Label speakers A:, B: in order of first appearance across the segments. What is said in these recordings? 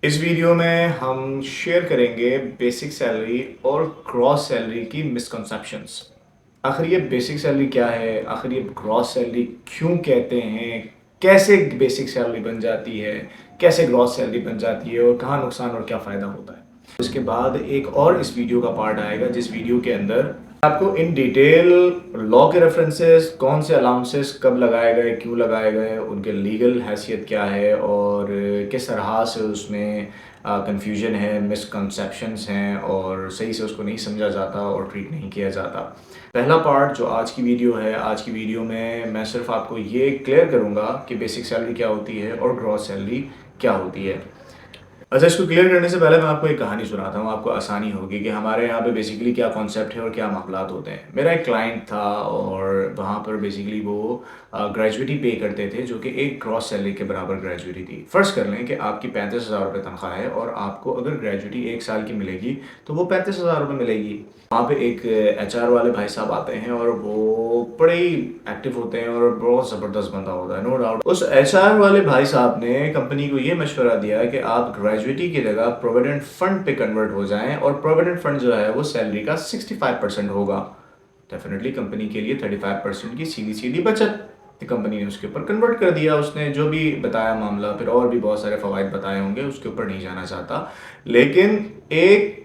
A: इस वीडियो में हम शेयर करेंगे बेसिक सैलरी और ग्रॉस सैलरी की मिसकंसेप्शंस। आखिर ये बेसिक सैलरी क्या है, आखिर ये ग्रॉस सैलरी क्यों कहते हैं, कैसे बेसिक सैलरी बन जाती है, कैसे ग्रॉस सैलरी बन जाती है और कहाँ नुकसान और क्या फ़ायदा होता है। इसके बाद एक और इस वीडियो का पार्ट आएगा जिस वीडियो के अंदर आपको इन डिटेल लॉ के रेफरेंसेस, कौन से अलाउंसेस कब लगाए गए, क्यों लगाए गए, उनके लीगल हैसियत क्या है और किस तरह से उसमें कंफ्यूजन है, मिसकंसेप्शंस हैं और सही से उसको नहीं समझा जाता और ट्रीट नहीं किया जाता। पहला पार्ट जो आज की वीडियो है, आज की वीडियो में मैं सिर्फ आपको ये क्लियर करूँगा कि बेसिक सैलरी क्या होती है और ग्रॉस सैलरी क्या होती है। अच्छा, इसको क्लियर करने से पहले मैं आपको एक कहानी सुनाता हूँ, आपको आसानी होगी कि हमारे यहाँ पे बेसिकली क्या कॉन्सेप्ट है और क्या मामलात होते हैं। मेरा एक क्लाइंट था और वहाँ पर बेसिकली वो ग्रेजुएटी पे करते थे जो कि एक ग्रॉस सैलरी के बराबर ग्रेजुएटी थी। फ़र्ज़ कर लें कि आपकी 35,000 रुपये तनख्वाह है और आपको अगर ग्रेजुएटी 1 साल की मिलेगी तो वो 35,000 रुपये मिलेगी। वहाँ पे एक एचआर वाले भाई साहब आते हैं और वो बड़े ही एक्टिव होते हैं और बहुत ज़बरदस्त बंदा होता है, नो डाउट। उस एचआर वाले भाई साहब ने कंपनी को ये मशवरा दिया कि आप ग्रेजुएटी की जगह प्रोविडेंट फंड पे कन्वर्ट हो जाएं और प्रोविडेंट फंड जो है वो सैलरी का 65% होगा। डेफिनेटली कंपनी के लिए 35% की सीधी सीधी बचत। कंपनी ने उसके ऊपर कन्वर्ट कर दिया, उसने जो भी बताया मामला, फिर और भी बहुत सारे फ़वाइद बताए होंगे, उसके ऊपर नहीं जाना चाहता। लेकिन एक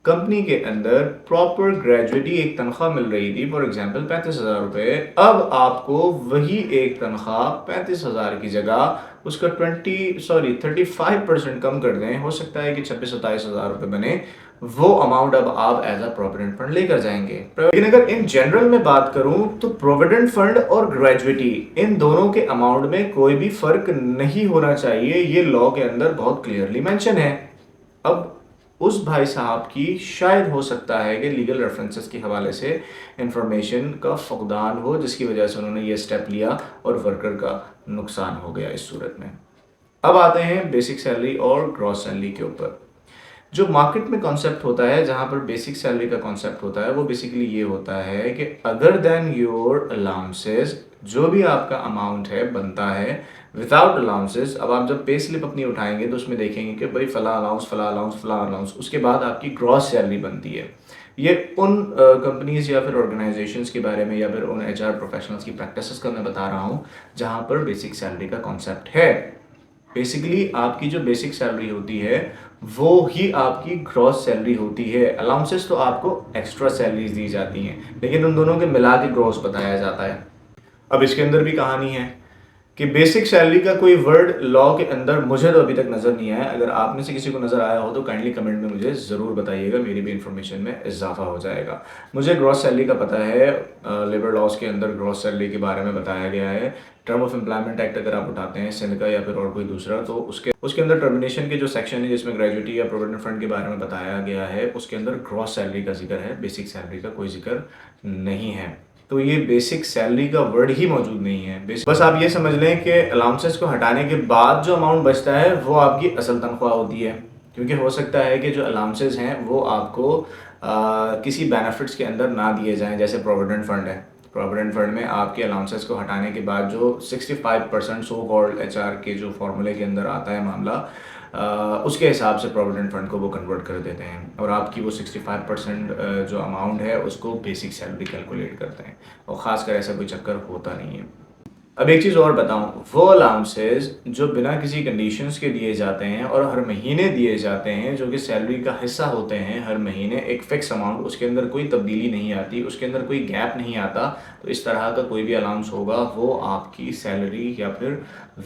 A: कंपनी के अंदर प्रॉपर ग्रेजुएटी एक तनख्वाह मिल रही थी, फॉर एग्जांपल 35,000 रुपये। अब आपको वही एक तनख्वाह 35,000 की जगह उसका 35% कम कर दें, हो सकता है कि 26-27,000 रुपये बने। वो अमाउंट अब आप एज अ प्रोविडेंट फंड लेकर जाएंगे। लेकिन अगर इन जनरल में बात करूं तो प्रोविडेंट फंड और ग्रेजुएटी इन दोनों के अमाउंट में कोई भी फर्क नहीं होना चाहिए, ये लॉ के अंदर बहुत क्लियरली मेंशन है। अब उस भाई साहब की शायद हो सकता है कि लीगल रेफरेंसेस के हवाले से इंफॉर्मेशन का फुकदान हो, जिसकी वजह से उन्होंने ये स्टेप लिया और वर्कर का नुकसान हो गया इस सूरत में। अब आते हैं बेसिक सैलरी और ग्रॉस सैलरी के ऊपर। जो मार्केट में कॉन्सेप्ट होता है, जहाँ पर बेसिक सैलरी का कॉन्सेप्ट होता है, वो बेसिकली ये होता है कि अदर देन योर अलाउंसेस, जो भी आपका अमाउंट है बनता है विदाउट अलाउंसेस। अब आप जब पे स्लिप अपनी उठाएंगे तो उसमें देखेंगे कि भाई फला अलाउंस, फला अलाउंस, फला अलाउंस, उसके बाद आपकी ग्रॉस सैलरी बनती है। ये उन कंपनीज या फिर ऑर्गेनाइजेशंस के बारे में या फिर उन एचआर प्रोफेशनल्स की प्रैक्टिसेस का मैं बता रहा हूँ जहाँ पर बेसिक सैलरी का कॉन्सेप्ट है। बेसिकली आपकी जो बेसिक सैलरी होती है वो ही आपकी ग्रॉस सैलरी होती है। अलाउंसेस तो आपको एक्स्ट्रा सैलरीज दी जाती हैं, लेकिन उन दोनों के मिला के ग्रॉस बताया जाता है। अब इसके अंदर भी कहानी है कि बेसिक सैलरी का कोई वर्ड लॉ के अंदर मुझे तो अभी तक नज़र नहीं आया। अगर आप में से किसी को नज़र आया हो तो काइंडली कमेंट में मुझे ज़रूर बताइएगा, मेरी भी इन्फॉर्मेशन में इजाफा हो जाएगा। मुझे ग्रॉस सैलरी का पता है, लेबर लॉज के अंदर ग्रॉस सैलरी के बारे में बताया गया है। टर्म ऑफ एम्प्लॉयमेंट एक्ट अगर आप उठाते हैं सिंध का या फिर और कोई दूसरा, तो उसके अंदर टर्मिनेशन के जो सेक्शन है जिसमें ग्रेजुएटी या प्रोविडेंट फंड के बारे में बताया गया है, उसके अंदर ग्रॉस सैलरी का जिक्र है, बेसिक सैलरी का कोई जिक्र नहीं है। तो ये बेसिक सैलरी का वर्ड ही मौजूद नहीं है। बस आप ये समझ लें कि अलाउंसेस को हटाने के बाद जो अमाउंट बचता है वो आपकी असल तनख्वाह होती है। क्योंकि हो सकता है कि जो अलाउंसेस हैं वो आपको किसी बेनिफिट्स के अंदर ना दिए जाएं, जैसे प्रोविडेंट फंड है। प्रोविडेंट फंड में आपके अलाउंसेस को हटाने के बाद जो 65% सो कॉल्ड एचआर के जो फॉर्मूले के अंदर आता है मामला, उसके हिसाब से प्रोविडेंट फंड को वो कन्वर्ट कर देते हैं और आपकी वो 65% जो अमाउंट है उसको बेसिक सैलरी कैलकुलेट करते हैं। और ख़ासकर ऐसा कोई चक्कर होता नहीं है। अब एक चीज़ और बताऊं, वो अलाउंसेस जो बिना किसी कंडीशंस के दिए जाते हैं और हर महीने दिए जाते हैं, जो कि सैलरी का हिस्सा होते हैं, हर महीने एक फ़िक्स अमाउंट, उसके अंदर कोई तब्दीली नहीं आती, उसके अंदर कोई गैप नहीं आता, तो इस तरह का कोई भी अलाउंस होगा वो आपकी सैलरी या फिर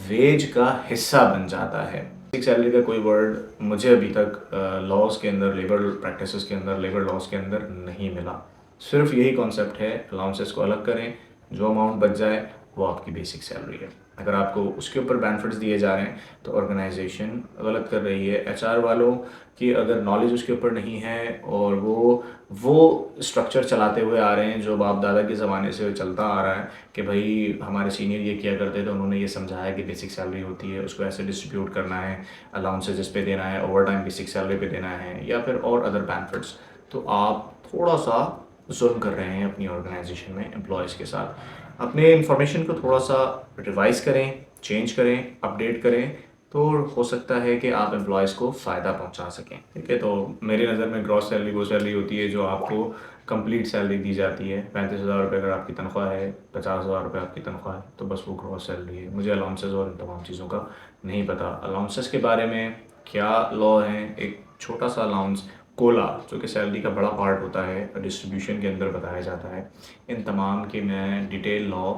A: वेज का हिस्सा बन जाता है। बेसिक सैलरी का कोई वर्ड मुझे अभी तक लॉज के अंदर, लेबर प्रैक्टिसेस के अंदर, लेबर लॉज के अंदर नहीं मिला। सिर्फ यही कॉन्सेप्ट है, अलाउंसेस को अलग करें, जो अमाउंट बच जाए वो आपकी बेसिक सैलरी है। अगर आपको उसके ऊपर बेनिफिट्स दिए जा रहे हैं तो ऑर्गेनाइजेशन गलत कर रही है। एचआर वालों की अगर नॉलेज उसके ऊपर नहीं है और वो स्ट्रक्चर चलाते हुए आ रहे हैं जो बाप दादा के ज़माने से चलता आ रहा है कि भाई हमारे सीनियर ये किया करते थे, उन्होंने ये समझाया कि बेसिक सैलरी होती है, उसको ऐसे डिस्ट्रीब्यूट करना है, अलाउंसेज इस पे देना है, ओवर टाइम बेसिक सैलरी पे देना है या फिर और अदर बेनिफिट्स, तो आप थोड़ा सा जुल्म कर रहे हैं अपनी ऑर्गेनाइजेशन में एम्प्लॉयज़ के साथ। अपने इंफॉर्मेशन को थोड़ा सा रिवाइज़ करें, चेंज करें, अपडेट करें, तो हो सकता है कि आप एम्प्लॉयज़ को फ़ायदा पहुंचा सकें। ठीक है, तो मेरी नज़र में ग्रॉस सैलरी वो सैलरी होती है जो आपको कंप्लीट सैलरी दी जाती है। 35,000 रुपये अगर आपकी तनख्वाह है, 50,000 रुपये आपकी तनख्वाह है, तो बस वो ग्रॉस सैलरी है। मुझे अलाउंसेस और इन तमाम चीज़ों का नहीं पता। अलाउंसेस के बारे में क्या लॉ है, एक छोटा सा अलाउंस कोला जो कि सैलरी का बड़ा पार्ट होता है, डिस्ट्रीब्यूशन के अंदर बताया जाता है। इन तमाम की मैं डिटेल लॉ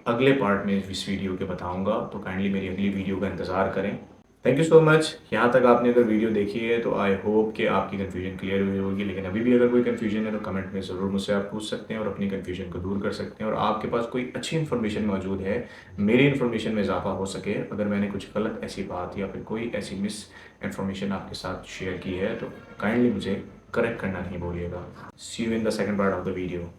A: अगले पार्ट में इस वीडियो के बताऊंगा, तो काइंडली मेरी अगली वीडियो का इंतज़ार करें। Thank you so much. यहाँ तक आपने अगर वीडियो देखी है तो आई होप कि आपकी कन्फ्यूजन क्लियर हुई होगी, लेकिन अभी भी अगर कोई कन्फ्यूजन है तो कमेंट में ज़रूर मुझसे आप पूछ सकते हैं और अपनी कन्फ्यूजन को दूर कर सकते हैं। और आपके पास कोई अच्छी इन्फॉर्मेशन मौजूद है, मेरी इन्फॉर्मेशन में इजाफा हो सके, अगर मैंने कुछ गलत ऐसी बात या फिर कोई ऐसी मिस इन्फॉर्मेशन आपके साथ शेयर की है तो काइंडली मुझे करेक्ट करना नहीं भूलिएगा। See you in the second part of the video.